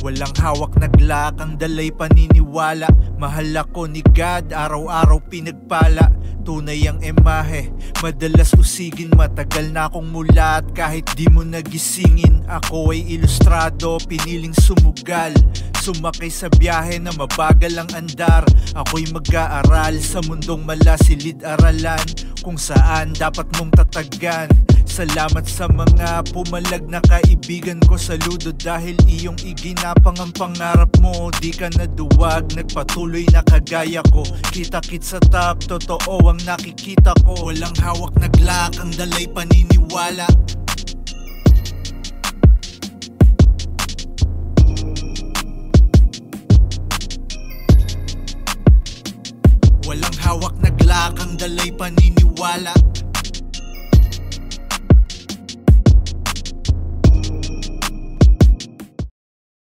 Walang hawak naglakang dalay paniniwala. Mahal ako ni God, araw-araw pinagpala. Tunay ang emahe, madalas usigin. Matagal na akong mulat kahit di mo nagisingin. Ako ay ilustrado, piniling sumugal. Sumakay sa biyahe na mabagal ang andar. Ako'y mag-aaral sa mundong malasilid-aralan, kung saan dapat mong tatagan. Salamat sa mga pumalag na kaibigan ko. Saludo dahil iyong iginapang ang pangarap mo. Di ka naduwag, nagpatuloy na kagaya ko. Kita-kit sa top, totoo ang nakikita ko. Walang hawak naglakang dalay paniniwala. Walang hawak naglakang dalay paniniwala.